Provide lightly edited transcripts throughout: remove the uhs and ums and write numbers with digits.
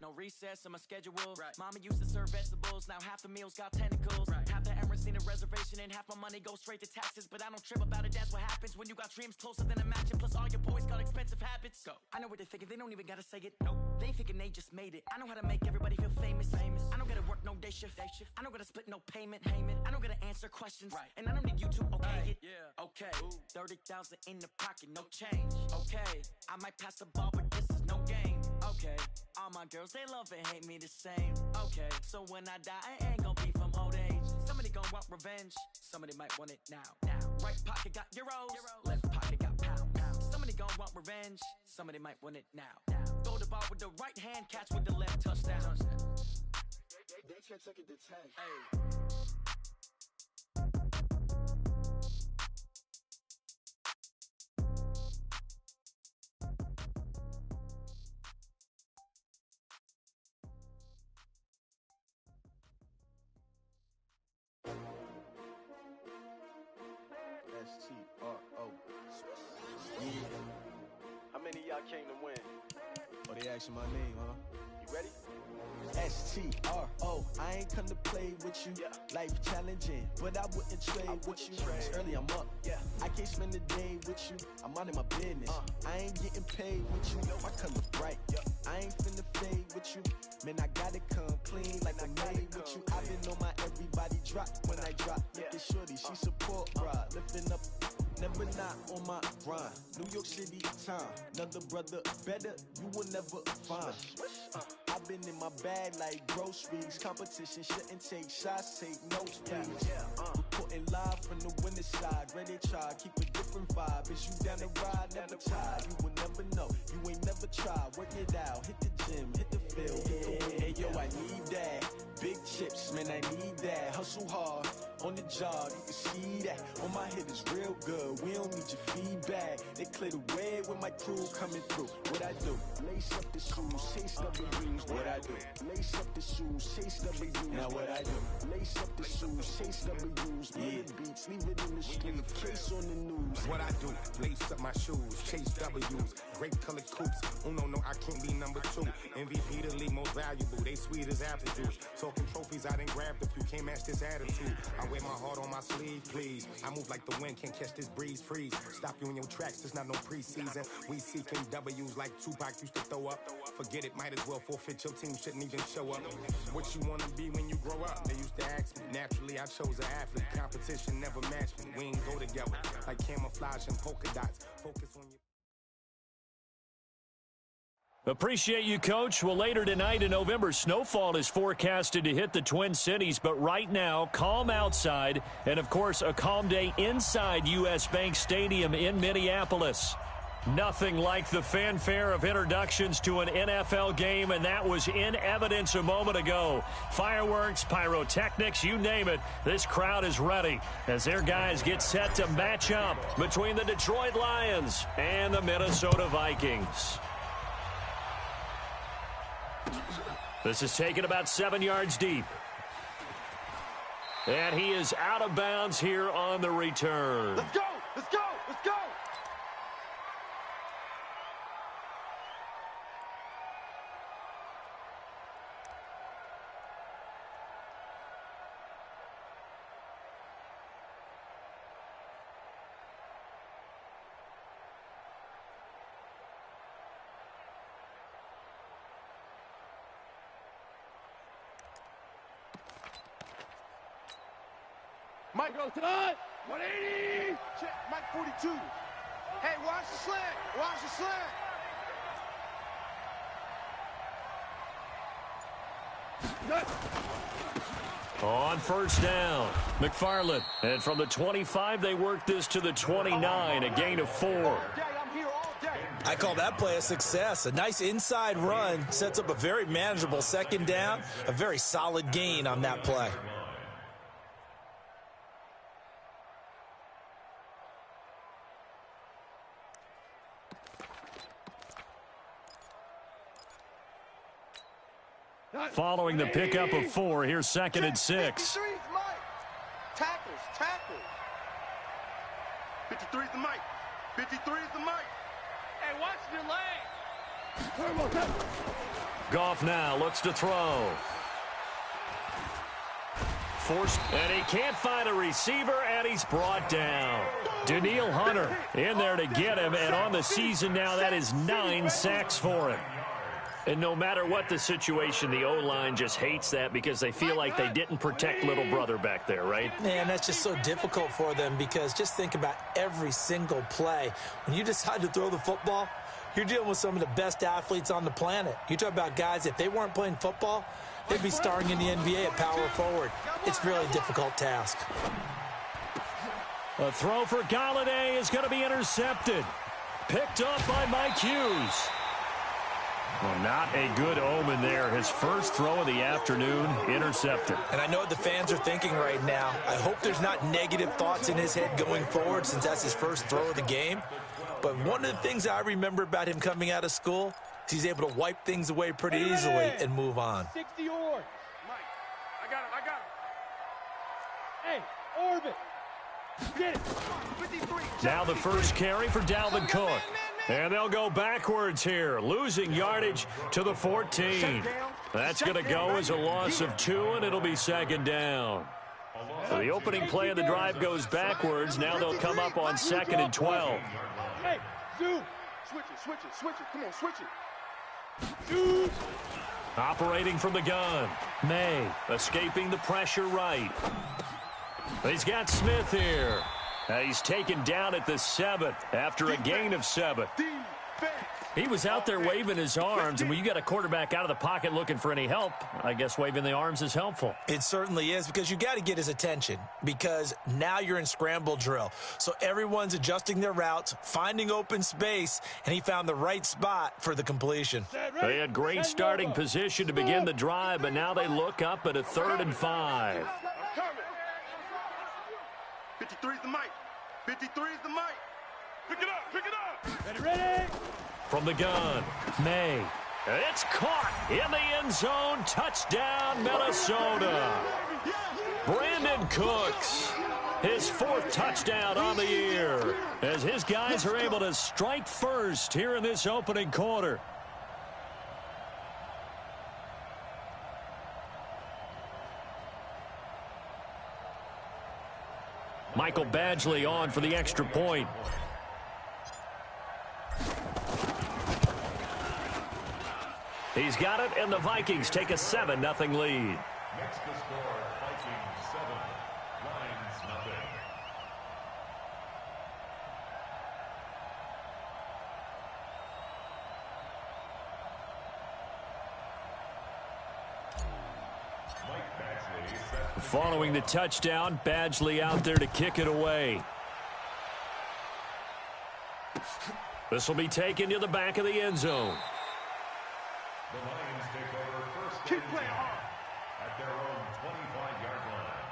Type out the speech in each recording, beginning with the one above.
No recess in my schedule. Mama used to serve vegetables, now half the meals got tentacles. Half the Emirates need a reservation and half my money goes straight to taxes. But I don't trip about it, that's what happens when you got dreams closer than a mansion. Plus all your boys got expensive habits. Go. I know what they're thinking, they don't even gotta say it. Nope. They thinking they just made it. I know how to make everybody feel famous. I don't gotta work no day shift. I don't gotta split no payment. I don't gotta answer questions. And I don't need you to okay it. Okay. 30,000 in the pocket, no change. Okay. I might pass the ball, but this is no game. Okay. All my girls, they love and hate me the same. Okay. So when I die, I ain't gonna be from old age. Somebody gonna want revenge. Somebody might want it now. Right pocket got euros. Left pocket got pounds. Somebody gonna want revenge. Somebody might want it now. Throw the ball with the right hand, catch with the left, touchdown. They can't take it to 10. Hey. StRO. Yeah. How many of y'all came to win? Oh, they asking my name, huh? You ready? StRO. I ain't come to play with you. Life challenging, but I wouldn't trade with you. It's early, I'm up. I can't spend the day with you. I'm minding my business. I ain't getting paid with you. My color bright. I ain't finna fade with you. Man, I gotta come clean like I'm made with you. I've been on my everybody drop when I drop. Look at shorty, she support ride. Lifting up, never not on my grind. New York City time, another brother better, you will never find. I've been in my bag like groceries. Competition shouldn't take shots, take notes, please. Reporting live from the winning side. Ready to try, keep a different vibe. Is you down the ride, never tired. You will never know, you ain't never tried. Work it out, hit the gym, hit the field, hit the win. Hey yo, I need that. Big chips, man, I need that. Hustle hard, on the job, you can see that. On my head is real good, we don't need your feedback. They clear the way when my crew coming through. What I do? Lace up the shoes, chase W's. What I do? Lace up the shoes, chase W's. Now what I do? Lace up the shoes, chase W's. Million beats, leave it in the street, case on the news. What I do? Lace up my shoes, chase W's. Great colored coops. Oh no, I can't be number 2. MVP the league most valuable. They sweet as apple juice. Talking trophies, I done grabbed a few. Can't match this attitude. I wear my heart on my sleeve, please. I move like the wind, can't catch this breeze. Freeze. Stop you in your tracks. There's not no preseason. We seeking W's like Tupac used to throw up. Forget it, might as well forfeit. Your team shouldn't even show up. What you wanna be when you grow up? They used to ask me. Naturally, I chose an athlete. Competition never matched me. We ain't go together like camouflage and polka dots. Focus on your... Appreciate you, Coach. Well, later tonight in November, snowfall is forecasted to hit the Twin Cities. But right now, calm outside. And, of course, a calm day inside U.S. Bank Stadium in Minneapolis. Nothing like the fanfare of introductions to an NFL game, and that was in evidence a moment ago. Fireworks, pyrotechnics, you name it. This crowd is ready as their guys get set to match up between the Detroit Lions and the Minnesota Vikings. This is taken about 7 yards deep. And he is out of bounds here on the return. Let's go! Let's go! Let's go! Mike goes to the 180. Check, Mike 42. Hey, watch the slant. Watch the slant. On first down, McFarland. And from the 25, they work this to the 29, a gain of 4. I call that play a success. A nice inside run sets up a very manageable second down. A very solid gain on that play. Following the pickup of 4, here's 2nd and 6. 53's Mike. Tackles. 53's the Mike. 53's the Mike. Hey, watch your leg. Goff now looks to throw. Forced, and he can't find a receiver, and he's brought down. Danielle Hunter in there to get him, and on the season now, that is 9 sacks for him. And no matter what the situation, the O-line just hates that because they feel like they didn't protect little brother back there, right? Man, that's just so difficult for them because just think about every single play. When you decide to throw the football, you're dealing with some of the best athletes on the planet. You talk about guys, if they weren't playing football, they'd be starring in the NBA at power forward. It's really a difficult task. A throw for Galladay is going to be intercepted. Picked up by Mike Hughes. Well, not a good omen there. His first throw of the afternoon, intercepted. And I know what the fans are thinking right now. I hope there's not negative thoughts in his head going forward since that's his first throw of the game. But one of the things I remember about him coming out of school is he's able to wipe things away pretty easily and move on. 60 yards. Mike, I got him. Hey, Orbit. Get it. 53. Now the first carry for Dalvin Cook. And they'll go backwards here, losing yardage to the 14. That's going to go as a loss of 2, and it'll be second down. So the opening play of the drive goes backwards. Now they'll come up on 2nd and 12. Hey, Zoom. Switch it. Come on, switch it. Zoom. Operating from the gun. May escaping the pressure right. He's got Smith here. He's taken down at the 7 after a gain of 7. He was out there waving his arms, and when you got a quarterback out of the pocket looking for any help, I guess waving the arms is helpful. It certainly is because you got to get his attention because now you're in scramble drill. So everyone's adjusting their routes, finding open space, and he found the right spot for the completion. They had great starting position to begin the drive, but now they look up at a 3rd and 5. 53 is the mic. 53 is the mic. Pick it up. Ready. From the gun, May. It's caught in the end zone. Touchdown, Minnesota. Brandon Cooks, his 4th touchdown on the year, as his guys are able to strike first here in this opening quarter. Michael Badgley on for the extra point. He's got it, and the Vikings take a 7-0 lead. Next to score, Vikings 7, Lions nothing. Following the touchdown, Badgley out there to kick it away. This will be taken to the back of the end zone. The Lions take over first and 10 at their own 25-yard line.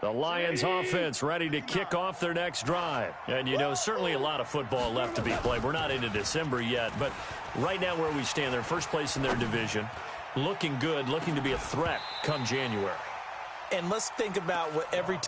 The Lions offense ready to kick off their next drive. And, you know, certainly a lot of football left to be played. We're not into December yet, but right now where we stand, they're first place in their division, looking good, looking to be a threat come January. And let's think about what every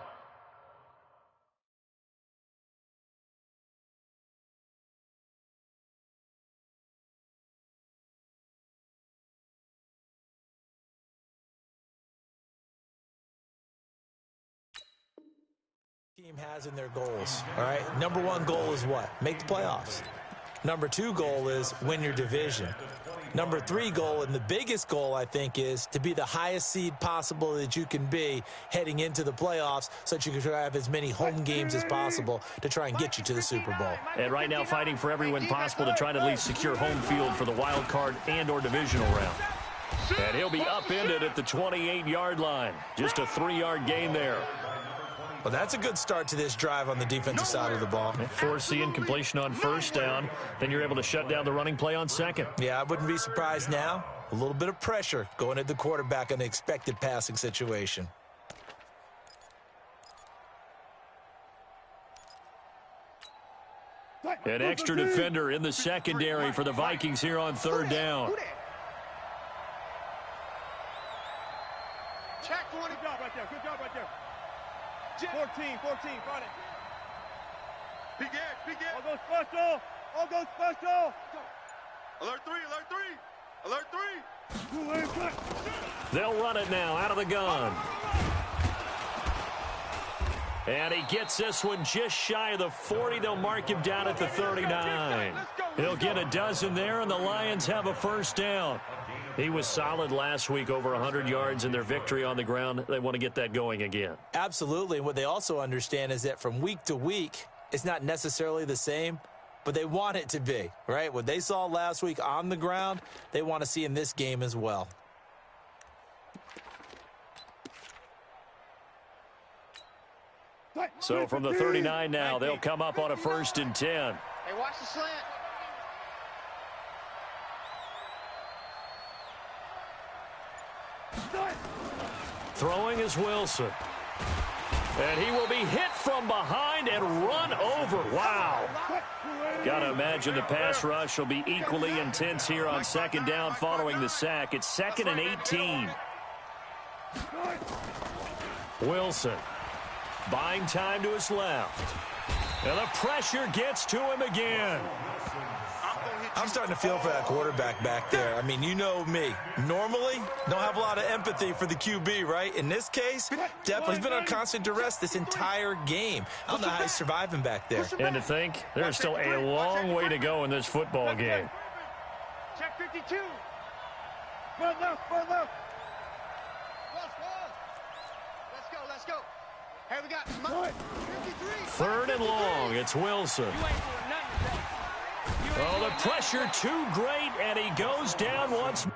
team has in their goals. All right, number 1 goal is what? Make the playoffs. Number 2 goal is win your division. Number 3 goal, and the biggest goal, I think, is to be the highest seed possible that you can be heading into the playoffs so that you can have as many home games as possible to try and get you to the Super Bowl. And right now fighting for every win possible to try to at least secure home field for the wild card and or divisional round. And he'll be upended at the 28-yard line. Just a 3-yard gain there. Well, that's a good start to this drive on the defensive side of the ball. Force the incompletion on first down. Then you're able to shut down the running play on second. Yeah, I wouldn't be surprised now. A little bit of pressure going at the quarterback in the expected passing situation. An extra defender in the secondary for the Vikings here on third down. Check 20. Good job right there. Good job right there. 14, find it. Big edge. All goes special. All goes special. Alert 3. They'll run it now out of the gun. And he gets this one just shy of the 40. They'll mark him down at the 39. He'll get a dozen there, and the Lions have a first down. He was solid last week, over 100 yards in their victory on the ground. They want to get that going again. Absolutely. And what they also understand is that from week to week, it's not necessarily the same, but they want it to be, right? What they saw last week on the ground, they want to see in this game as well. So from the 39 now, they'll come up on a 1st and 10. Hey, watch the slant. Throwing is Wilson. And he will be hit from behind and run over. Wow. Got to imagine the pass rush will be equally intense here on 2nd down following the sack. It's 2nd and 18. Wilson buying time to his left. And the pressure gets to him again. I'm starting to feel for that quarterback back there. I mean, you know me. Normally, don't have a lot of empathy for the QB, right? In this case, definitely he's been on constant duress this entire game. I don't know how he's surviving back there. And to think, there's still a long way to go in this football game. Check 52. Front left. Let's go. Hey, we got 53. 3rd and long. It's Wilson. Oh, the pressure too great, and he goes down once more.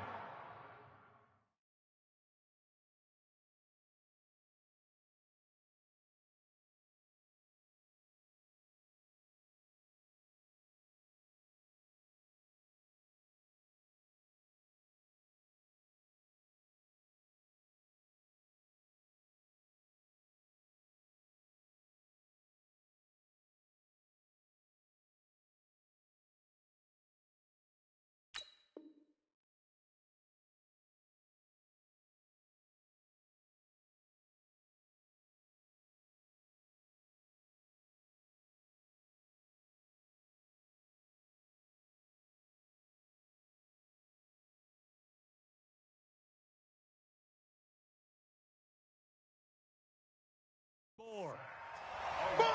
Boom!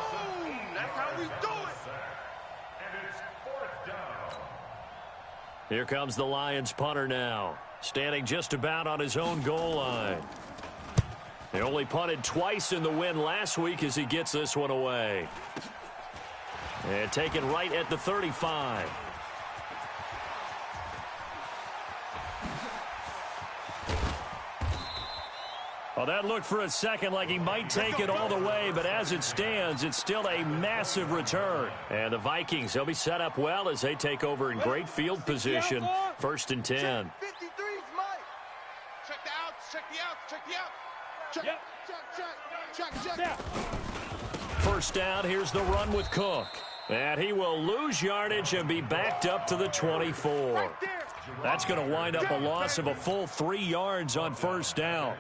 That's how we do it. And it's 4th down. Here comes the Lions punter now, standing just about on his own goal line. He only punted twice in the win last week as he gets this one away. And taken right at the 35. Well, that looked for a second like he might take it all the way, but as it stands, it's still a massive return. And the Vikings, they'll be set up well as they take over in great field position. 1st and 10. 53's Mike. Check the outs. Check. First down, here's the run with Cook. And he will lose yardage and be backed up to the 24. That's going to wind up a loss of a full 3 yards on 1st down.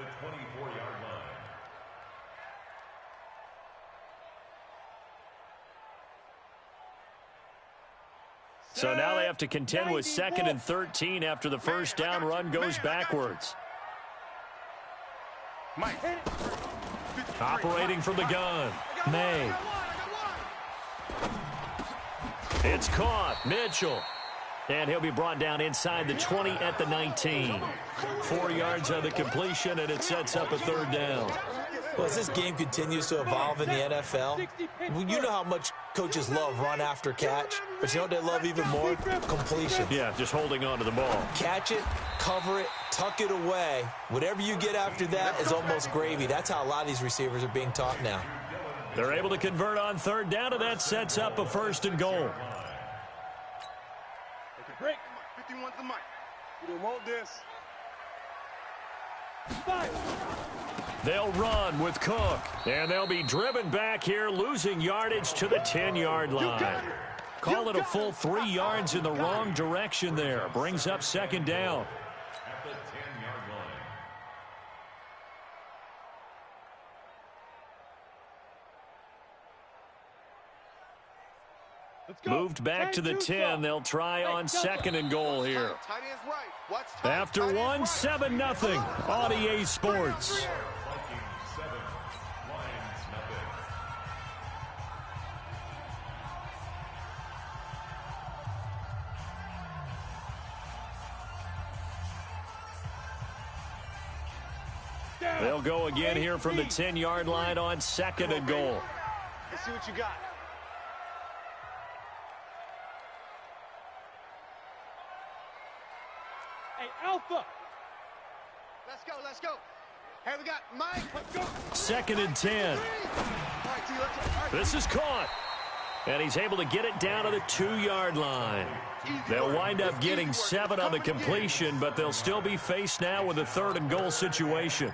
So now they have to contend with 2nd and 13 after the first down run goes backwards. Operating from the gun, May. It's caught, Mitchell. And he'll be brought down inside the 20 at the 19. 4 yards on the completion, and it sets up a 3rd down. Well, as this game continues to evolve in the NFL, you know how much coaches love run after catch, but you know what they love even more? Completion. Yeah, just holding on to the ball. Catch it, cover it, tuck it away. Whatever you get after that is almost gravy. That's how a lot of these receivers are being taught now. They're able to convert on 3rd down, and that sets up a 1st and goal. Break. 51's the mic. You don't want this. They'll run with Cook, and they'll be driven back here, losing yardage to the 10-yard line. Call it a full 3 yards in the wrong direction there. Brings up second down. At the 10-yard line. Moved back to the 10. They'll try on second and goal here. Tight end's right. Watch tight. After Tight end's one, right. 7-0. On EA Sports. Vikings 7, Lions nothing. They'll go again here from the 10-yard line on second and goal. Let's see what you got. Hey, Alpha. Let's go. Let's go. Hey, we got Mike. Let's go. Second and 10. All right, T, let's go. All right. This is caught. And he's able to get it down to the 2-yard line. They'll wind up getting 7 on the completion, but they'll still be faced now with a third and goal situation.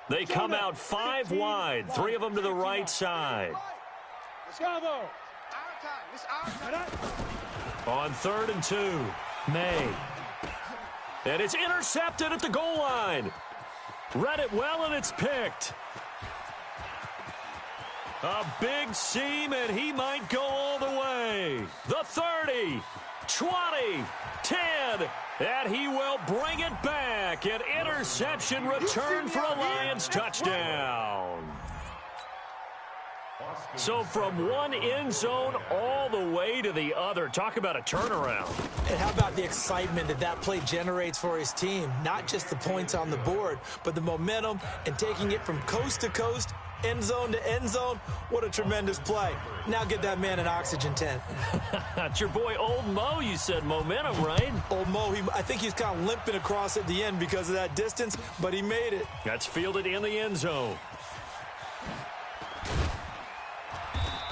They come out 5 wide, 3 of them to the right side. Let's go. Our time. It's our time. On 3rd and 2, May. And it's intercepted at the goal line. Read it well, and it's picked. A big seam, and he might go all the way. The 30, 20, 10, and he will bring it back. An interception return for a Lions touchdown. So from one end zone all the way to the other. Talk about a turnaround. And how about the excitement that play generates for his team? Not just the points on the board, but the momentum and taking it from coast to coast, end zone to end zone. What a tremendous play. Now get that man an oxygen tent. It's your boy Old Mo, you said momentum, right? Old Mo, I think he's kind of limping across at the end because of that distance, but he made it. That's fielded in the end zone.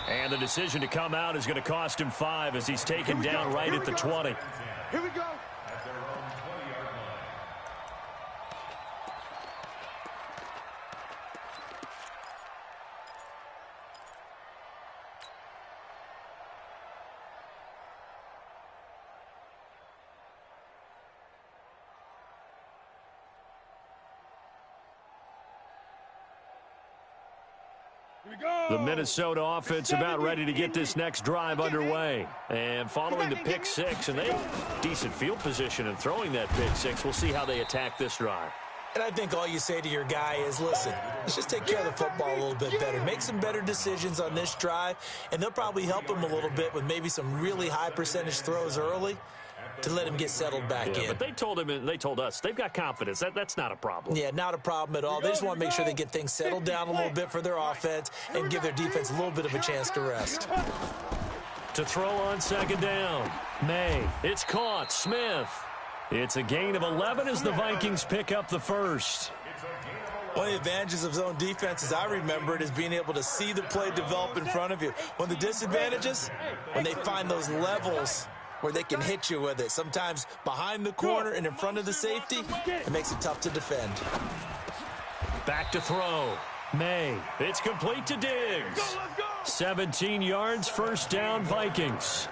And the decision to come out is going to cost him 5 as he's taken down right at the 20. Here we go. At their own 20-yard line. The Minnesota offense about ready to get this next drive underway. And following the pick 6, and they decent field position in throwing that pick 6. We'll see how they attack this drive. And I think all you say to your guy is, listen, let's just take care of the football a little bit better. Make some better decisions on this drive, and they'll probably help him a little bit with maybe some really high percentage throws early to let him get settled back in. But they told him, and they told us, they've got confidence. That's not a problem. Yeah, not a problem at all. They just want to make sure they get things settled down a little bit for their offense and give their defense a little bit of a chance to rest. To throw on second down, May. It's caught. Smith. It's a gain of 11 as the Vikings pick up the first. One of the advantages of zone defense, as I remember it, is being able to see the play develop in front of you. One of the disadvantages, when they find those levels where they can hit you with it. Sometimes behind the corner and in front of the safety, it makes it tough to defend. Back to throw. May. It's complete to Diggs. 17 yards, first down, Vikings.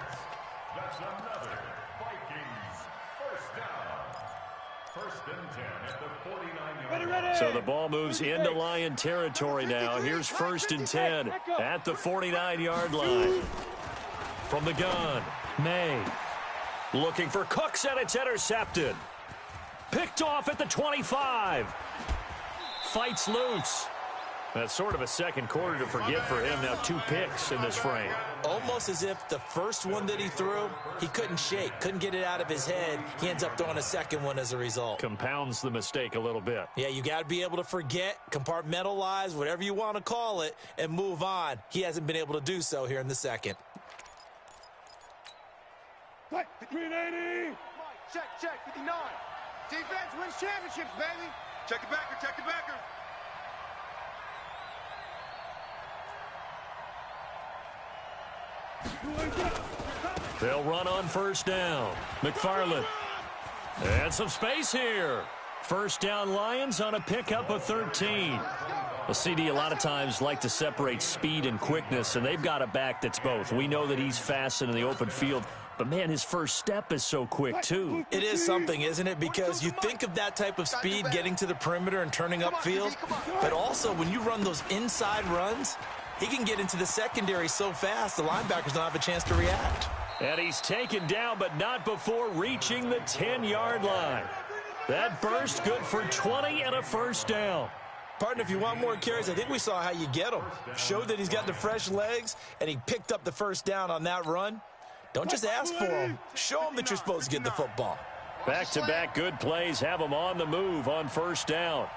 That's another Vikings first down. First and 10 at the 49-yard line. So the ball moves into Lion territory now. Here's first and 10 at the 49-yard line. From the gun, May. Looking for Cooks, and it's intercepted. Picked off at the 25. Fights loose. That's sort of a second quarter to forget for him. Now 2 picks in this frame. Almost as if the first one that he threw, he couldn't shake, couldn't get it out of his head. He ends up throwing a second one as a result. Compounds the mistake a little bit. Yeah, you got to be able to forget, compartmentalize, whatever you want to call it, and move on. He hasn't been able to do so here in the second. Green 80. Check, 59. Defense wins championships, baby. Check the backer, check the backer. They'll run on first down. McFarland. And some space here. First down Lions on a pickup of 13. Well, CD, a lot of times like to separate speed and quickness, and they've got a back that's both. We know that he's fast in the open field, but, man, his first step is so quick, too. It is something, isn't it? Because you think of that type of speed getting to the perimeter and turning upfield, but also when you run those inside runs, he can get into the secondary so fast the linebackers don't have a chance to react. And he's taken down, but not before reaching the 10-yard line. That burst good for 20 and a first down. Partner, if you want more carries, I think we saw how you get him. Showed that he's got the fresh legs, and he picked up the first down on that run. Don't just ask for him. Show him that you're supposed to get the football. Back-to-back good plays have him on the move on first down.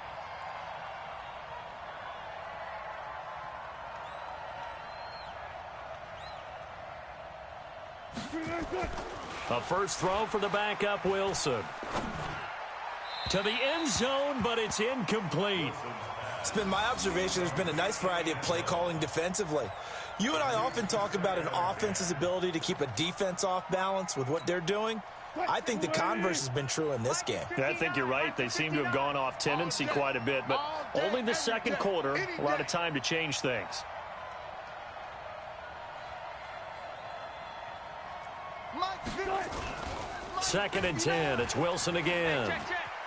A first throw for the backup Wilson. To the end zone, but it's incomplete. It's been my observation there's been a nice variety of play calling defensively. You and I often talk about an offense's ability to keep a defense off balance with what they're doing. I think the converse has been true in this game. Yeah, I think you're right. They seem to have gone off tendency quite a bit, but only the second quarter, a lot of time to change things. Second and 10. It's Wilson again.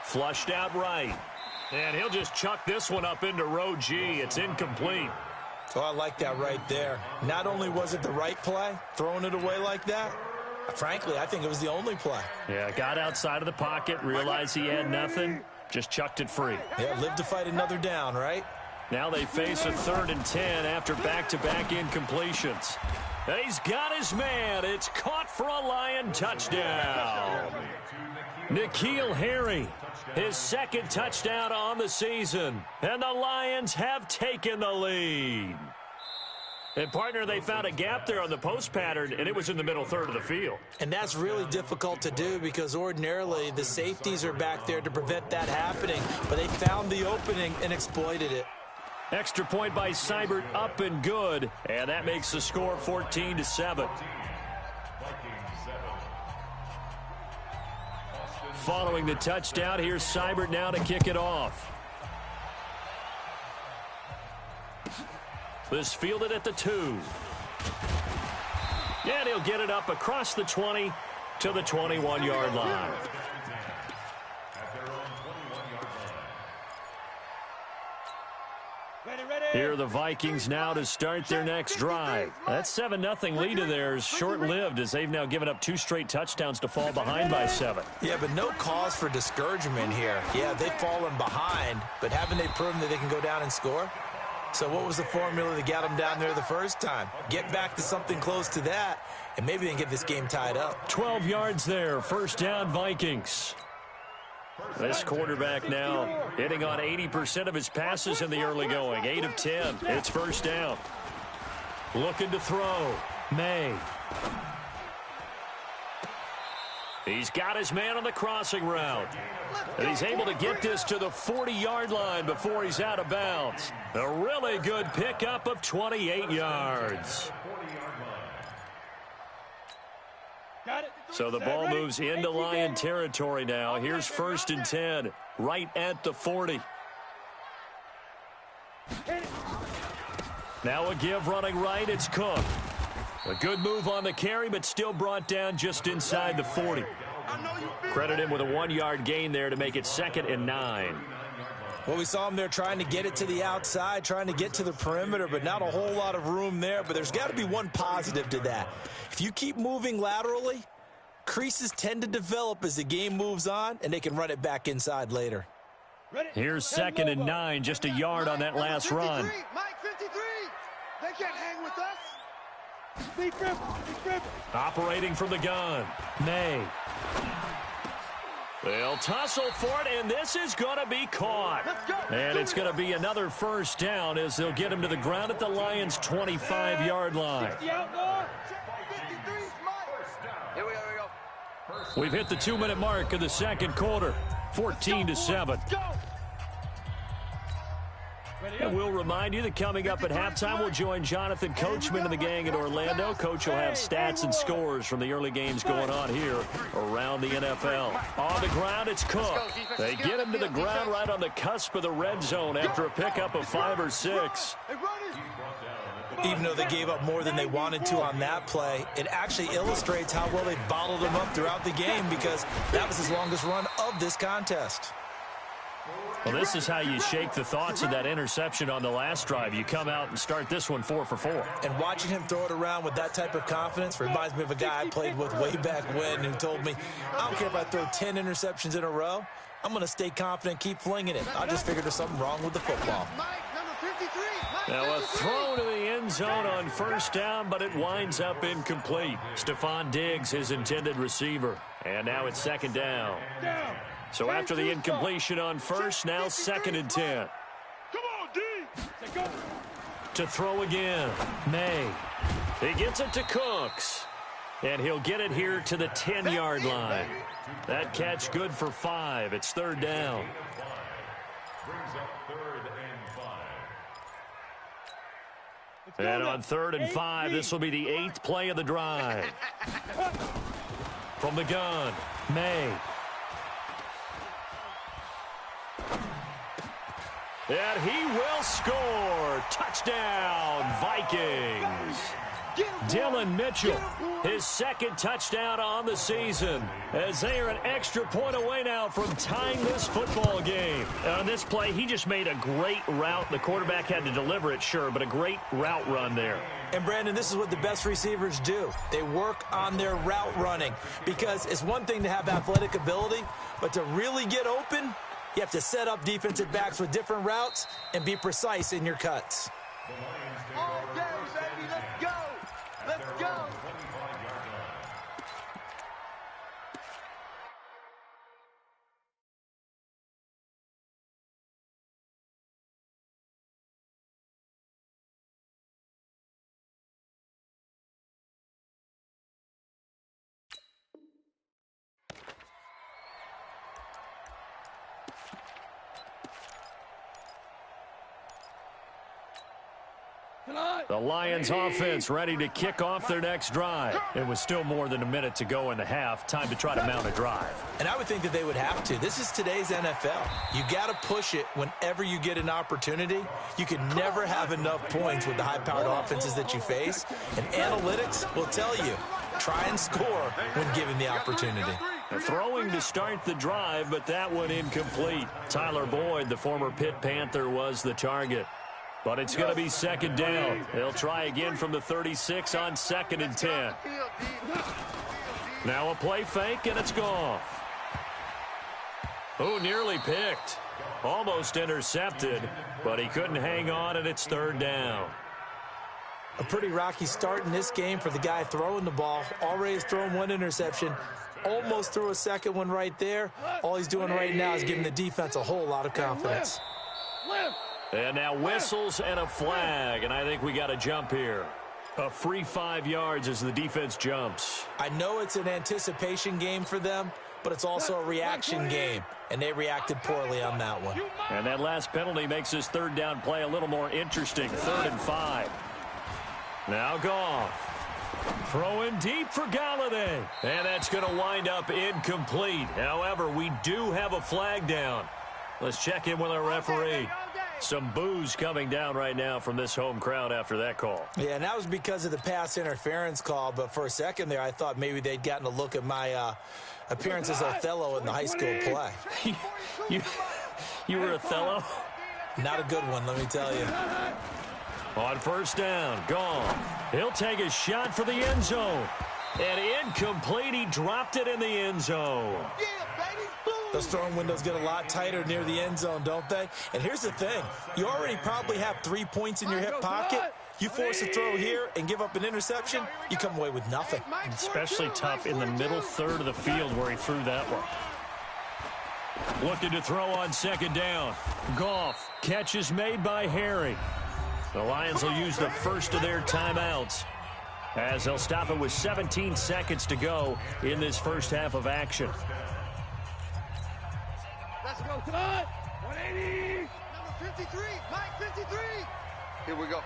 Flushed out right. And he'll just chuck this one up into row G. It's incomplete. Oh, I like that right there. Not only was it the right play, throwing it away like that, frankly, I think it was the only play. Yeah, got outside of the pocket, realized he had nothing, just chucked it free. Yeah, live to fight another down, right? Now they face a 3rd and 10 after back-to-back incompletions. And he's got his man. It's caught for a Lion touchdown. N'Keal Harry, his second touchdown on the season. And the Lions have taken the lead. And, partner, they found a gap there on the post pattern, and it was in the middle third of the field. And that's really difficult to do because ordinarily the safeties are back there to prevent that happening. But they found the opening and exploited it. Extra point by Seibert, up and good. And that makes the score 14-7. Following the touchdown, here's Seibert now to kick it off. This fielded at the 2. And he'll get it up across the 20 to the 21-yard line. Here are the Vikings now to start their next drive. That 7-0 lead of theirs short-lived as they've now given up 2 straight touchdowns to fall behind by 7. Yeah, but no cause for discouragement here. Yeah, they've fallen behind, but haven't they proven that they can go down and score? So what was the formula that got them down there the first time? Get back to something close to that, and maybe they can get this game tied up. 12 yards there, first down Vikings. This quarterback now hitting on 80% of his passes in the early going. 8 of 10. It's first down. Looking to throw. May. He's got his man on the crossing route. And he's able to get this to the 40-yard line before he's out of bounds. A really good pickup of 28 yards. So the ball moves into Lion territory now. Here's 1st and 10, right at the 40. Now a give running right, it's Cook. A good move on the carry, but still brought down just inside the 40. Credit him with a 1-yard gain there to make it 2nd and 9. Well, we saw him there trying to get it to the outside, trying to get to the perimeter, but not a whole lot of room there. But there's got to be one positive to that. If you keep moving laterally, creases tend to develop as the game moves on, and they can run it back inside later. Here's 2nd and 9, just a yard on that last run. Mike 53. They can't hang with us. Operating from the gun, May. They'll tussle for it, and this is going to be caught. And it's going to be another first down as they'll get him to the ground at the Lions' 25-yard line. We've hit the 2-minute mark of the second quarter, 14-7. And we'll remind you that coming up at halftime, we'll join Jonathan Coachman and the gang in Orlando. Coach will have stats and scores from the early games going on here around the NFL. On the ground, it's Cook. They get him to the ground right on the cusp of the red zone after a pickup of 5 or 6. Even though they gave up more than they wanted to on that play, it actually illustrates how well they bottled them up throughout the game, because that was his longest run of this contest. Well, this is how you shake the thoughts of that interception on the last drive. You come out and start this one 4 for 4. And watching him throw it around with that type of confidence reminds me of a guy I played with way back when who told me, I don't care if I throw 10 interceptions in a row, I'm going to stay confident, keep flinging it. I just figured there's something wrong with the football. Now a throw to the end zone on first down, but it winds up incomplete. Stephon Diggs, his intended receiver. And now it's second down. So after the incompletion on first, now 2nd and 10. Come on, D. To throw again, May. He gets it to Cooks. And he'll get it here to the 10-yard line. That catch good for 5. It's 3rd down. Brings up 3rd and 5. And on 3rd and 5, this will be the 8th play of the drive. From the gun, May. And he will score. Touchdown, Vikings. Dylan Mitchell, his 2nd touchdown on the season, as they are an extra point away now from tying this football game. On this play, he just made a great route. The quarterback had to deliver it, sure, but a great route run there. And, Brandon, this is what the best receivers do. They work on their route running, because it's one thing to have athletic ability, but to really get open, you have to set up defensive backs with different routes and be precise in your cuts. All day, baby, let's go. Let's go. The Lions offense ready to kick off their next drive. It was still more than a minute to go in the half. Time to try to mount a drive. And I would think that they would have to. This is today's NFL. You got to push it whenever you get an opportunity. You can never have enough points with the high-powered offenses that you face. And analytics will tell you, try and score when given the opportunity. Throwing to start the drive, but that one incomplete. Tyler Boyd, the former Pitt Panther, was the target. But it's going to be 2nd down. They'll try again from the 36 on 2nd and 10. Now a play fake, and it's Goff. Oh, nearly picked. Almost intercepted, but he couldn't hang on, and it's 3rd down. A pretty rocky start in this game for the guy throwing the ball. Already has thrown 1 interception. Almost threw a 2nd one right there. All he's doing right now is giving the defense a whole lot of confidence. And now whistles and a flag, and I think we got a jump here. A free 5 yards as the defense jumps. I know it's an anticipation game for them, but it's also a reaction game, and they reacted poorly on that one. And that last penalty makes this 3rd down play a little more interesting. 3rd and 5. Now Goff. Throwing deep for Galladay. And that's going to wind up incomplete. However, we do have a flag down. Let's check in with our referee. Some boos coming down right now from this home crowd after that call. Yeah, and that was because of the pass interference call, but for a second there I thought maybe they'd gotten a look at my appearance as Othello in the high school play. You were Othello? Not a good one, let me tell you. On 1st down, Goff. He'll take a shot for the end zone. And incomplete, he dropped it in the end zone. Those throwing windows get a lot tighter near the end zone, don't they? And here's the thing. You already probably have 3 points in your hip pocket. You force a throw here and give up an interception, you come away with nothing. Especially tough in the middle 3rd of the field where he threw that one. Looking to throw on 2nd down. Goff. Catch is made by Harry. The Lions will use the first of their timeouts, as they'll stop it with 17 seconds to go in this first half of action. Let's go, cut! 180! 53, Mike, 53. Here we go.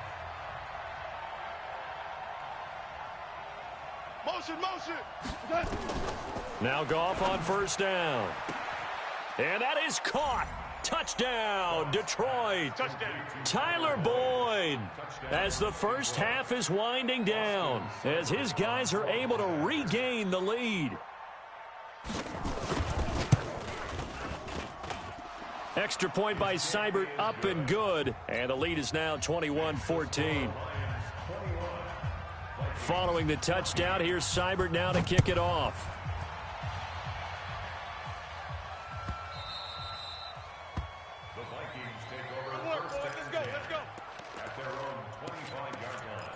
Motion. Now Goff on first down. And that is caught. Touchdown, Detroit. Touchdown. Tyler Boyd, as the first half is winding down, as his guys are able to regain the lead. Extra point by Seibert, up and good, and the lead is now 21-14. Following the touchdown, here's Seibert now to kick it off. The Vikings take over first and 10 at their own 25-yard line.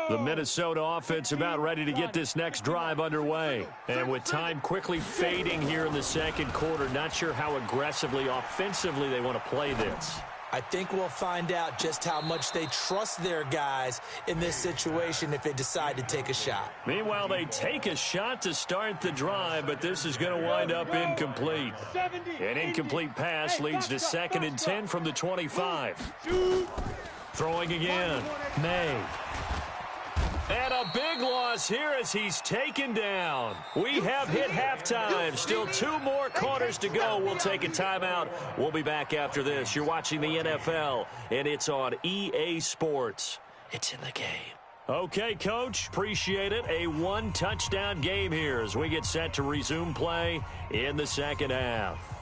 The Minnesota offense about ready to get this next drive underway. And with time quickly fading here in the second quarter, not sure how aggressively, offensively they want to play this. I think we'll find out just how much they trust their guys in this situation if they decide to take a shot. Meanwhile, they take a shot to start the drive, but this is going to wind up incomplete. An incomplete pass leads to 2nd and 10 from the 25. Throwing again, May. And a big loss here as he's taken down. We have hit halftime. Still 2 more quarters to go. We'll take a timeout. We'll be back after this. You're watching the NFL, and it's on EA Sports. It's in the game. Okay, Coach. Appreciate it. A 1-touchdown game here as we get set to resume play in the second half.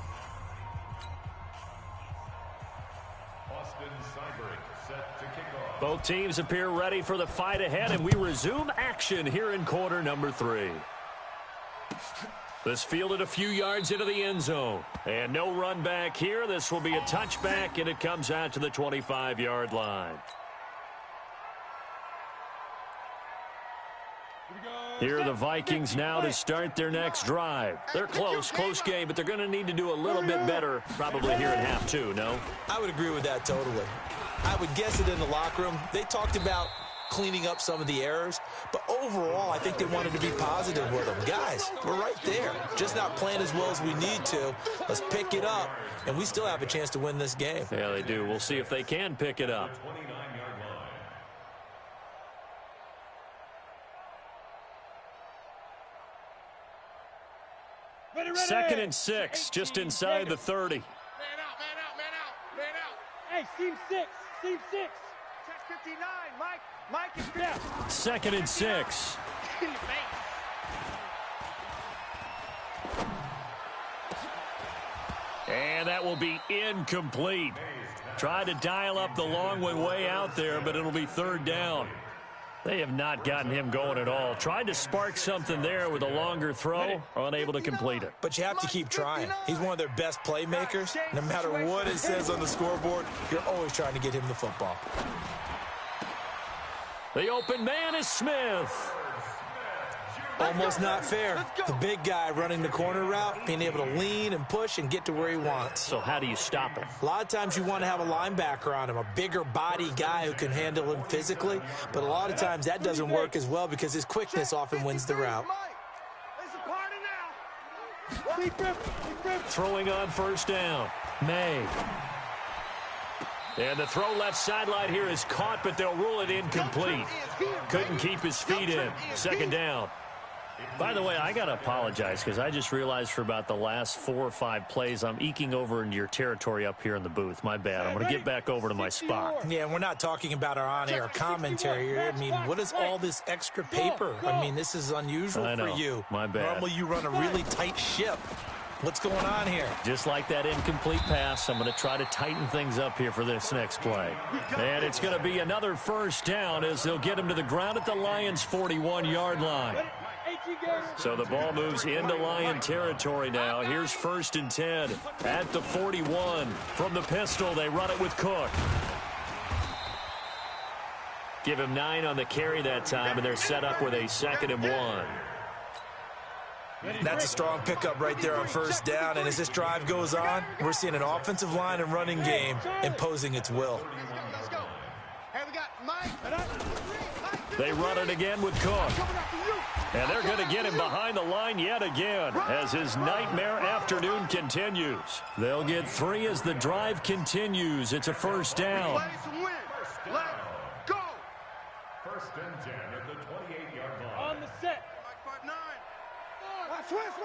Both teams appear ready for the fight ahead, and we resume action here in quarter number 3. This fielded a few yards into the end zone. And no run back here. This will be a touchback, and it comes out to the 25-yard line. Here are the Vikings now to start their next drive. They're close game, but they're going to need to do a little bit better probably here in half 2, no? I would agree with that totally. I would guess it in the locker room. They talked about cleaning up some of the errors, but overall, I think they wanted to be positive with them. Guys, we're right there, just not playing as well as we need to. Let's pick it up, and we still have a chance to win this game. Yeah, they do. We'll see if they can pick it up. Second and 6, just inside the 30. Man out. Hey, seam 6. Check 59, Mike is down. 2nd and 6. In the face. And that will be incomplete. Tried to dial up the long one way out there, but it'll be 3rd down. They have not gotten him going at all. Tried to spark something there with a longer throw, unable to complete it. But you have to keep trying. He's one of their best playmakers. No matter what it says on the scoreboard, you're always trying to get him the football. The open man is Smith. Almost not fair. The big guy running the corner route, being able to lean and push and get to where he wants. So how do you stop him? A lot of times you want to have a linebacker on him, a bigger body guy who can handle him physically. But a lot of times that doesn't work as well because his quickness often wins the route. Throwing on first down. May. And the throw left sideline here is caught, but they'll rule it incomplete. Couldn't keep his feet in. 2nd down. By the way, I got to apologize because I just realized for about the last 4 or 5 plays, I'm eking over into your territory up here in the booth. My bad. I'm going to get back over to my spot. Yeah, we're not talking about our on-air commentary here. I mean, what is all this extra paper? I mean, this is unusual for you. My bad. Normally you run a really tight ship. What's going on here? Just like that incomplete pass, I'm going to try to tighten things up here for this next play. And it's going to be another first down as they'll get him to the ground at the Lions' 41-yard line. So the ball moves into Lion territory now. Here's 1st and 10 at the 41. From the pistol, they run it with Cook. Give him 9 on the carry that time, and they're set up with a 2nd and 1. That's a strong pickup right there on first down, and as this drive goes on, we're seeing an offensive line and running game imposing its will. Let's go. Hey, we got Mike. They run it again with Cook. And they're going to get him behind the line yet again as his nightmare afternoon continues. They'll get 3 as the drive continues. It's a first down. Let's go. First and 10 at the 28-yard line. On the set. 5-9. Watch twist.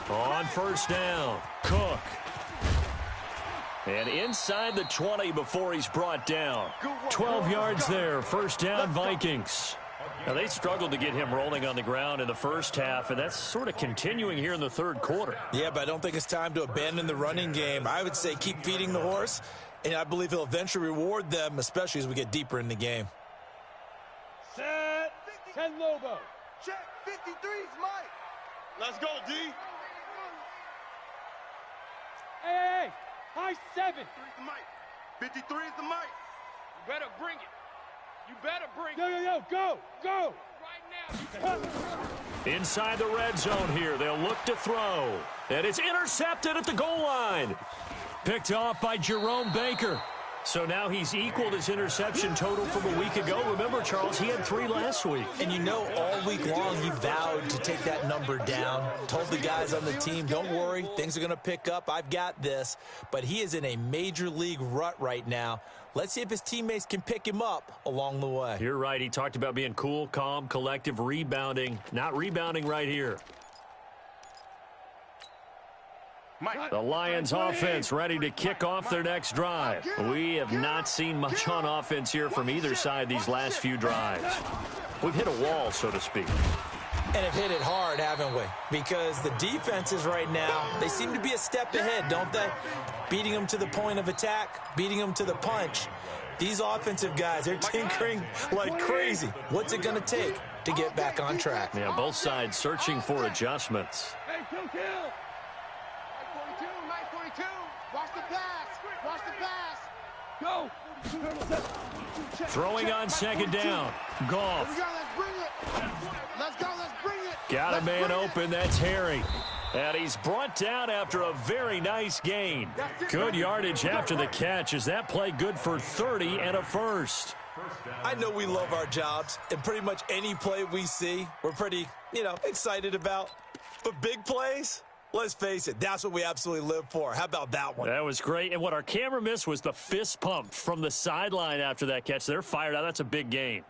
On first down, Cook. And inside the 20 before he's brought down. 12 yards there, first down Vikings. Now, they struggled to get him rolling on the ground in the first half, and that's sort of continuing here in the third quarter. Yeah, but I don't think it's time to abandon the running game. I would say keep feeding the horse, and I believe he'll eventually reward them, especially as we get deeper in the game. Set. 10 Lobo. Check. 53's Mike. Let's go, D. Hey. High 7. 53's the mic. 53's the mic. You better bring it. You better bring it. Yo, go. Right now. Inside the red zone here, they'll look to throw. And it's intercepted at the goal line. Picked off by Jerome Baker. So now he's equaled his interception total from a week ago. Remember, Charles, he had 3 last week. And you know, all week long he vowed to take that number down. Told the guys on the team, don't worry, things are going to pick up. I've got this. But he is in a major league rut right now. Let's see if his teammates can pick him up along the way. You're right. He talked about being cool, calm, collective, rebounding. Not rebounding right here. The Lions offense ready to kick off their next drive. We have not seen much on offense here from either side these last few drives. We've hit a wall, so to speak. And have hit it hard, haven't we? Because the defenses right now, they seem to be a step ahead, don't they? Beating them to the point of attack, beating them to the punch. These offensive guys, they're tinkering like crazy. What's it going to take to get back on track? Yeah, both sides searching for adjustments. Hey, kill. 942. Watch the pass. Go. Throwing on second down. Goff. Let's bring it. Got a man open. That's Harry. And he's brought down after a very nice gain. Good yardage after the catch. Is that play good for 30 and a first? I know we love our jobs, and pretty much any play we see, we're pretty, excited about. But big plays, let's face it, that's what we absolutely live for. How about that one? That was great. And what our camera missed was the fist pump from the sideline after that catch. They're fired out. That's a big gain.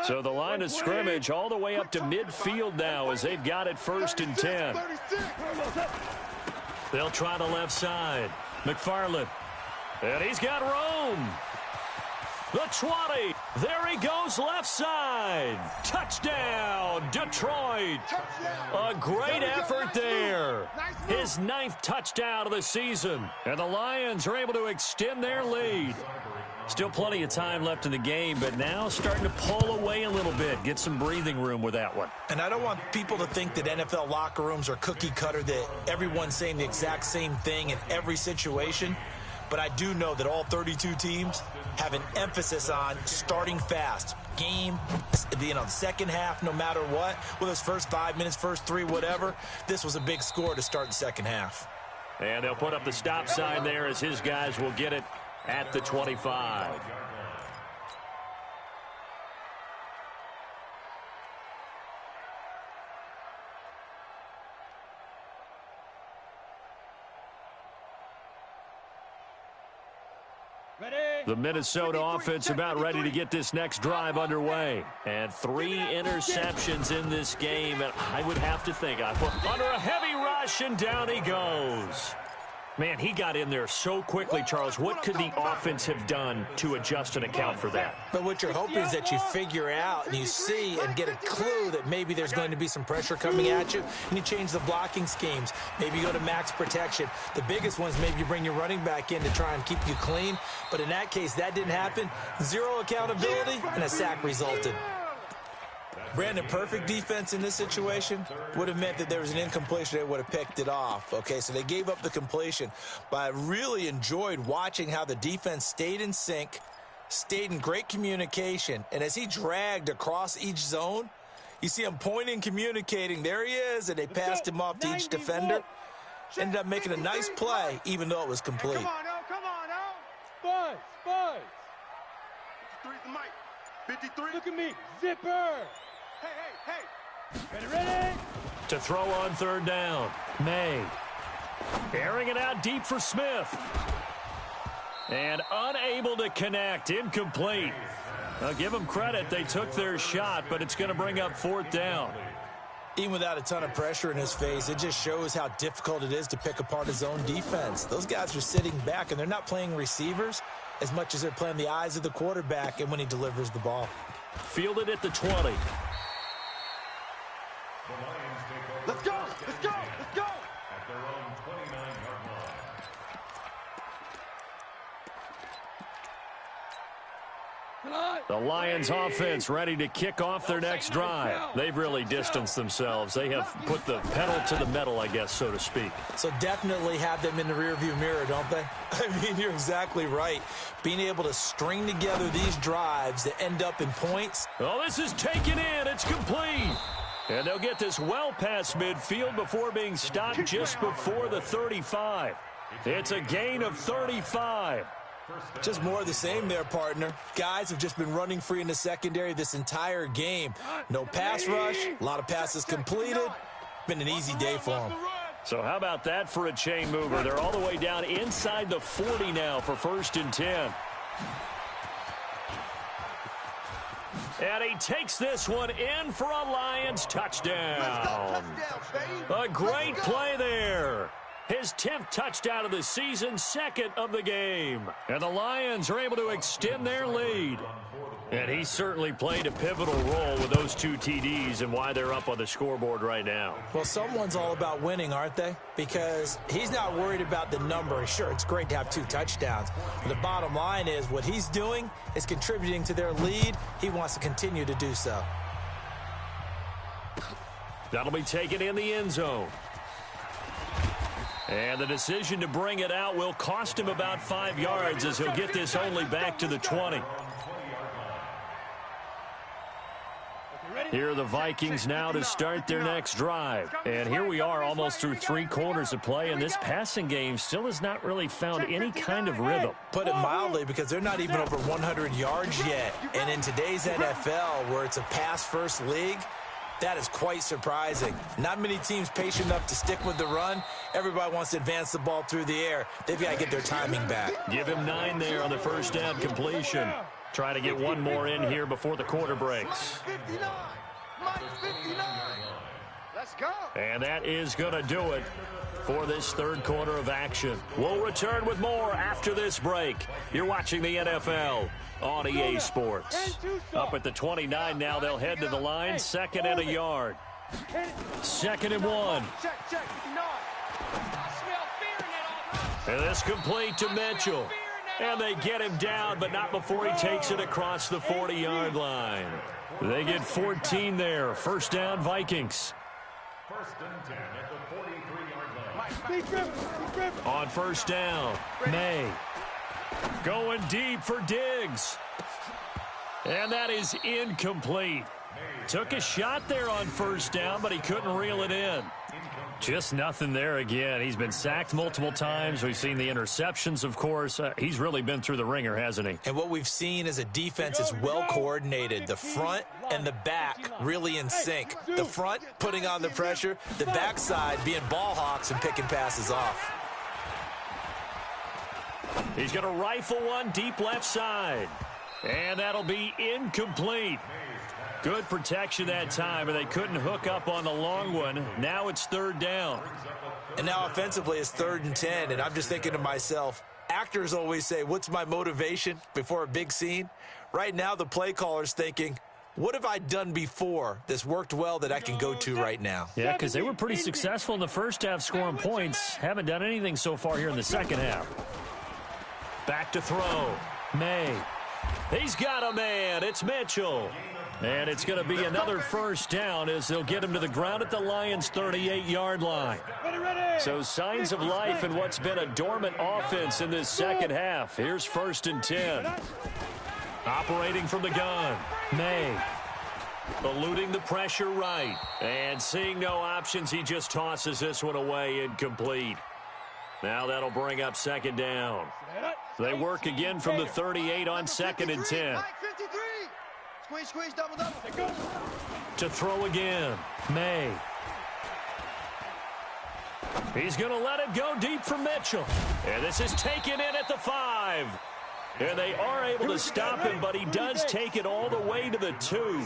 So the line of scrimmage all the way up to midfield now as they've got it first and 10. They'll try the left side. McFarland. And he's got room. The 20. There he goes left side. Touchdown, Detroit. A great effort there. His 9th touchdown of the season. And the Lions are able to extend their lead. Still plenty of time left in the game, but now starting to pull away a little bit. Get some breathing room with that one. And I don't want people to think that NFL locker rooms are cookie cutter, that everyone's saying the exact same thing in every situation. But I do know that all 32 teams have an emphasis on starting fast. Game, second half, no matter what. Whether it's first 5 minutes, first 3, whatever. This was a big score to start the second half. And they'll put up the stop sign there as his guys will get it at the 25. The Minnesota offense about ready to get this next drive underway. And 3 interceptions in this game. And I would have to think, under a heavy rush, and down he goes. Man, he got in there so quickly, Charles. What could the offense have done to adjust and account for that? But what you're hoping is that you figure out and you see and get a clue that maybe there's going to be some pressure coming at you, and you change the blocking schemes. Maybe you go to max protection. The biggest one is maybe you bring your running back in to try and keep you clean. But in that case, that didn't happen. 0 accountability, and a sack resulted. Brandon, perfect defense in this situation would have meant that there was an incompletion. They would have picked it off. Okay, so they gave up the completion. But I really enjoyed watching how the defense stayed in sync, stayed in great communication. And as he dragged across each zone, you see him pointing, communicating. There he is, and they passed him off to each defender. ended up making a nice play, even though it was complete. Come on, come on, Buzz, Buzz. 53's the mic. 53. Look at me, zipper. Hey. Ready? To throw on third down. May. Airing it out deep for Smith. And unable to connect. Incomplete. I'll give them credit. They took their shot, but it's going to bring up fourth down. Even without a ton of pressure in his face, it just shows how difficult it is to pick apart his own defense. Those guys are sitting back, and they're not playing receivers as much as they're playing the eyes of the quarterback and when he delivers the ball. Fielded at the 20. Let's go. At their own 29-yard line. The Lions offense ready to kick off their next drive. They've really distanced themselves. They have put the pedal to the metal, I guess, so to speak. So definitely have them in the rearview mirror, don't they? I mean, you're exactly right. Being able to string together these drives that end up in points. Oh, this is taken in. It's complete. And they'll get this well past midfield before being stopped just before the 35. It's a gain of 35. Just more of the same there, partner. Guys have just been running free in the secondary this entire game. No pass rush, a lot of passes completed. Been an easy day for them. So how about that for a chain mover? They're all the way down inside the 40 now for 1st and 10. And he takes this one in for a Lions touchdown. A great play there. His 10th touchdown of the season, 2nd of the game. And the Lions are able to extend their lead. And he certainly played a pivotal role with those 2 TDs and why they're up on the scoreboard right now. Well, someone's all about winning, aren't they? Because he's not worried about the number. Sure, it's great to have 2 touchdowns. But the bottom line is what he's doing is contributing to their lead. He wants to continue to do so. That'll be taken in the end zone. And the decision to bring it out will cost him about 5 yards as he'll get this only back to the 20. Here are the Vikings now to start their next drive. And here we are almost through 3 quarters of play, and this passing game still has not really found any kind of rhythm. Put it mildly, because they're not even over 100 yards yet. And in today's NFL, where it's a pass-first league, that is quite surprising. Not many teams patient enough to stick with the run. Everybody wants to advance the ball through the air. They've got to get their timing back. Give him 9 there on the first down completion. Try to get one more in here before the quarter breaks. 59. Mike 59. Let's go. And that is going to do it for this 3rd quarter of action. We'll return with more after this break. You're watching the NFL on EA Sports. Up at the 29 now, they'll head to the line. 2nd and a yard. 2nd and 1. Check. 59. And this complete to Mitchell. And they get him down, but not before he takes it across the 40-yard line. They get 14 there. 1st down, Vikings. 1st and 10 at the 43-yard line. On 1st down, May. Going deep for Diggs. And that is incomplete. Took a shot there on 1st down, but he couldn't reel it in. Just nothing there again. He's been sacked multiple times. We've seen the interceptions, of course. He's really been through the ringer, hasn't he? And what we've seen is a defense that's well coordinated. The front and the back really in sync. The front putting on the pressure, the backside being ball hawks and picking passes off. He's going to rifle one deep left side. And that'll be incomplete. Good protection that time, and they couldn't hook up on the long one. Now it's 3rd down. And now offensively it's 3rd and 10, and I'm just thinking to myself, actors always say, what's my motivation before a big scene? Right now the play caller's thinking, what have I done before that's worked well that I can go to right now? Yeah, because they were pretty successful in the first half scoring points. Haven't done anything so far here in the second half. Back to throw. May. He's got a man. It's Mitchell. And it's going to be another 1st down as they'll get him to the ground at the Lions' 38-yard line. So signs of life in what's been a dormant offense in this second half. Here's 1st and 10. Operating from the gun. May. Eluding the pressure right. And seeing no options, he just tosses this one away incomplete. Now that'll bring up second down. They work again from the 38 on 2nd and 10. Squeeze, squeeze, double, double. To throw again, May. He's going to let it go deep for Mitchell. And this is taken in at the 5. And they are able to stop him, but he does take it all the way to the 2.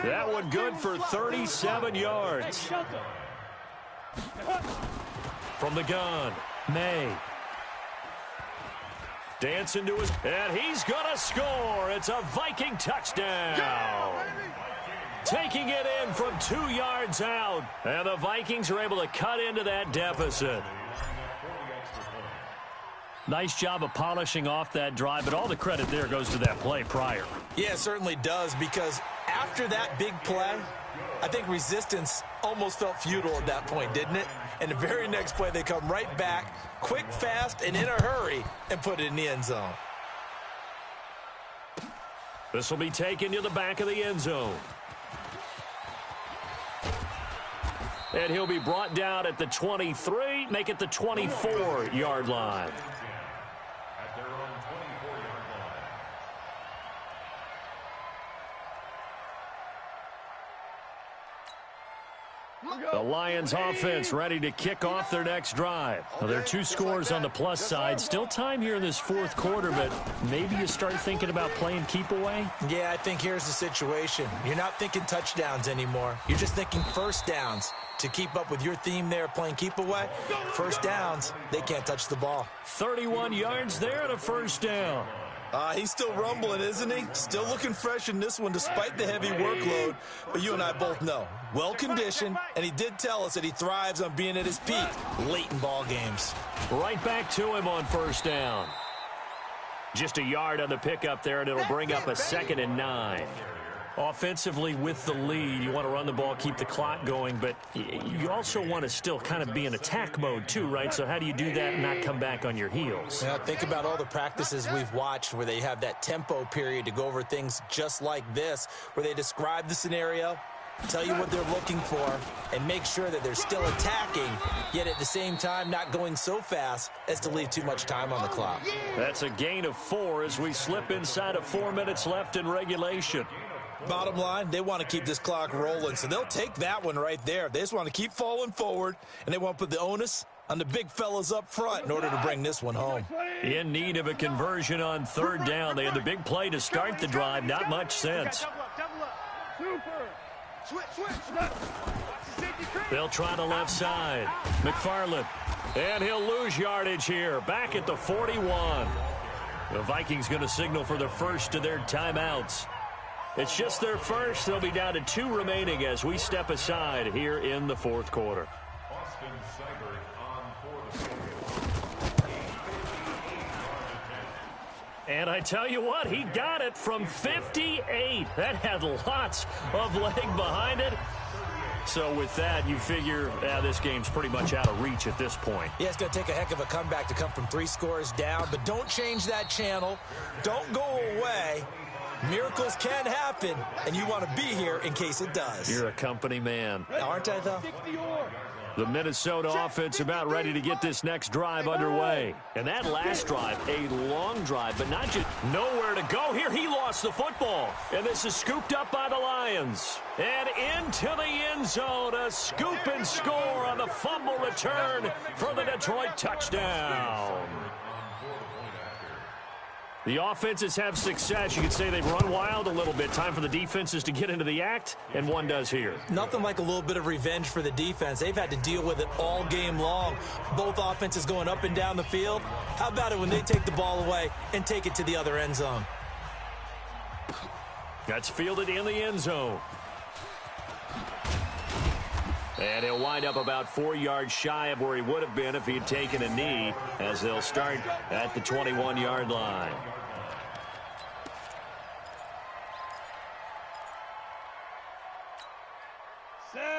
That one good for 37 yards. From the gun, May. Dancing to his, and he's going to score. It's a Viking touchdown. Taking it in from 2 yards out. And the Vikings are able to cut into that deficit. Nice job of polishing off that drive, but all the credit there goes to that play prior. Yeah, it certainly does, because after that big play, I think resistance almost felt futile at that point, didn't it? And the very next play, they come right back, quick, fast, and in a hurry, and put it in the end zone. This will be taken to the back of the end zone. And he'll be brought down at the 23, make it the 24-yard line. At their own 24-yard line. The Lions offense ready to kick off their next drive. Well, there are 2 scores on the plus side. Still time here in this 4th quarter, but maybe you start thinking about playing keep away? Yeah, I think here's the situation. You're not thinking touchdowns anymore. You're just thinking first downs. To keep up with your theme there, playing keep away, first downs, they can't touch the ball. 31 yards there and a first down. He's still rumbling, isn't he? Still looking fresh in this one despite the heavy workload. But you and I both know, well-conditioned, and he did tell us that he thrives on being at his peak late in ball games. Right back to him on first down. Just a yard on the pickup there, and it'll bring up a 2nd and 9. Offensively with the lead, you want to run the ball, keep the clock going, but you also want to still kind of be in attack mode too, right? So how do you do that and not come back on your heels? Yeah, think about all the practices we've watched where they have that tempo period to go over things just like this, where they describe the scenario, tell you what they're looking for, and make sure that they're still attacking, yet at the same time not going so fast as to leave too much time on the clock. That's a gain of 4 as we slip inside of 4 minutes left in regulation. Bottom line, they want to keep this clock rolling, so they'll take that one right there. They just want to keep falling forward, and they want to put the onus on the big fellas up front in order to bring this one home. In need of a conversion on 3rd down. They had the big play to start the drive, not much sense. They'll try the left side. McFarland, and he'll lose yardage here, back at the 41. The Vikings going to signal for the first of their timeouts. It's just their first. They'll be down to 2 remaining as we step aside here in the 4th quarter. And I tell you what, he got it from 58. That had lots of leg behind it. So with that, you figure this game's pretty much out of reach at this point. Yeah, it's going to take a heck of a comeback to come from 3 scores down, but don't change that channel. Don't go away. Miracles can happen, and you want to be here in case it does. You're a company man. Aren't I, though? The Minnesota offense about ready to get this next drive underway. And that last drive, a long drive, but not just nowhere to go. Here, he lost the football. And this is scooped up by the Lions. And into the end zone, a scoop and score on the fumble return for the Detroit touchdown. The offenses have success. You could say they've run wild a little bit. Time for the defenses to get into the act, and one does here. Nothing like a little bit of revenge for the defense. They've had to deal with it all game long. Both offenses going up and down the field. How about it when they take the ball away and take it to the other end zone? That's fielded in the end zone. And he'll wind up about 4 yards shy of where he would have been if he had taken a knee, as they'll start at the 21-yard line.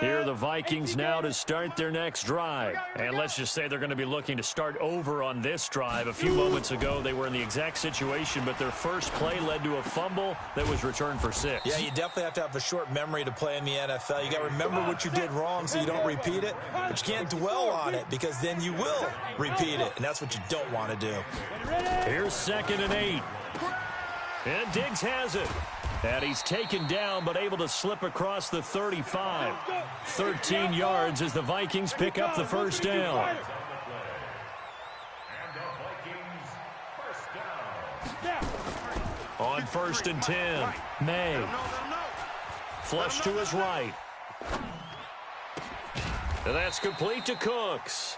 Here are the Vikings now to start their next drive. And let's just say they're going to be looking to start over on this drive. A few moments ago, they were in the exact situation, but their first play led to a fumble that was returned for 6. Yeah, you definitely have to have a short memory to play in the NFL. You got to remember what you did wrong so you don't repeat it, but you can't dwell on it because then you will repeat it, and that's what you don't want to do. Here's 2nd and 8. And Diggs has it. And he's taken down but able to slip across the 35. 13 yards as the Vikings pick up the first down. On 1st and 10, May. Flush to his right. And that's complete to Cooks.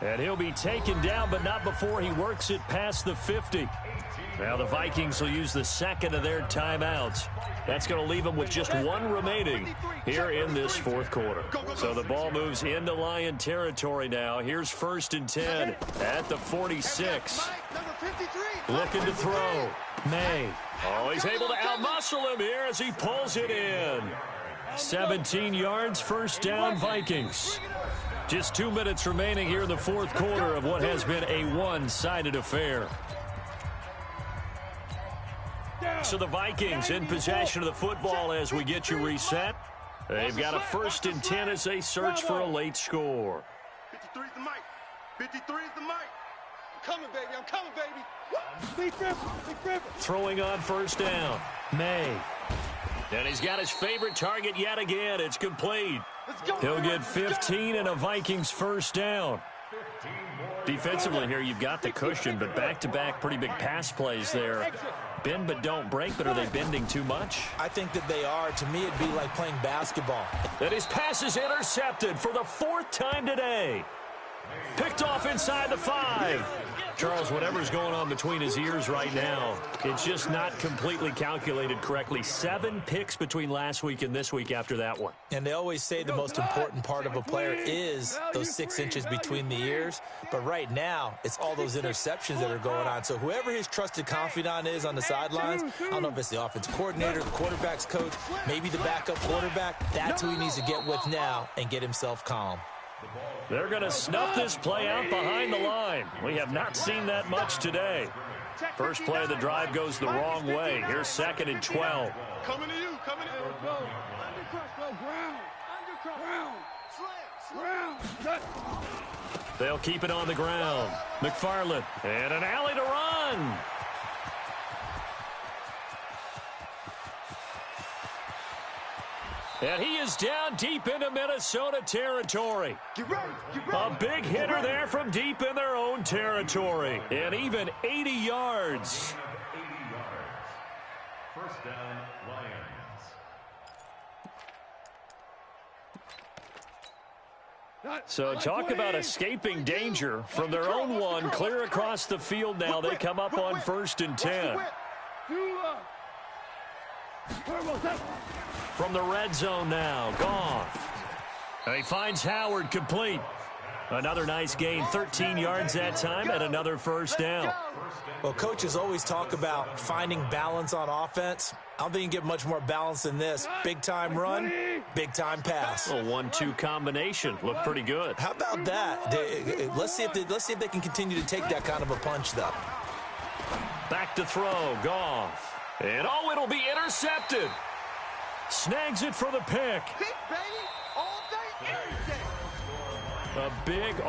And he'll be taken down, but not before he works it past the 50. Now the Vikings will use the second of their timeouts. That's going to leave them with just one remaining here in this fourth quarter. So the ball moves into Lion territory now. Here's 1st and 10 at the 46. Looking to throw. May. Oh, he's able to outmuscle him here as he pulls it in. 17 yards, first down, Vikings. Just 2 minutes remaining here in the fourth quarter of what has been a one-sided affair. So the Vikings in possession of the football as we get you reset. They've got a 1st and 10 as they search for a late score. 53's the mic. 53's the mic. I'm coming, baby. I'm coming, baby. Throwing on 1st down. May. And he's got his favorite target yet again. It's complete. He'll get 15 and a Vikings first down. Defensively here, you've got the cushion, but back-to-back pretty big pass plays there. Bend but don't break, but are they bending too much? I think that they are. To me, it'd be like playing basketball. And his pass is intercepted for the 4th time today. Picked off inside the 5. Charles, whatever's going on between his ears right now, it's just not completely calculated correctly. 7 picks between last week and this week after that one. And they always say the most important part of a player is those 6 inches between the ears. But right now, it's all those interceptions that are going on. So whoever his trusted confidant is on the sidelines, I don't know if it's the offensive coordinator, the quarterback's coach, maybe the backup quarterback, that's who he needs to get with now and get himself calm. They're going to snuff this play out behind the line. We have not seen that much today. First play of the drive goes the wrong way. Here's 2nd and 12. Coming to you. Coming to you. They'll keep it on the ground. McFarland and an alley to run. And he is down deep into Minnesota territory. A big hitter there from deep in their own territory. And even 80 yards. 1st down, Lions. So talk about escaping danger from their own one. Clear across the field now. They come up on 1st and 10. From the red zone now, Goff. And he finds Howard complete. Another nice gain, 13 yards that time, and another first down. Well, coaches always talk about finding balance on offense. I don't think you can get much more balance than this. Big-time run, big-time pass. A 1-2 combination. Looked pretty good. How about that? Let's see if they can continue to take that kind of a punch, though. Back to throw, Goff. And oh, it'll be intercepted. Snags it for the pick. Pick, baby. All day, every day. A big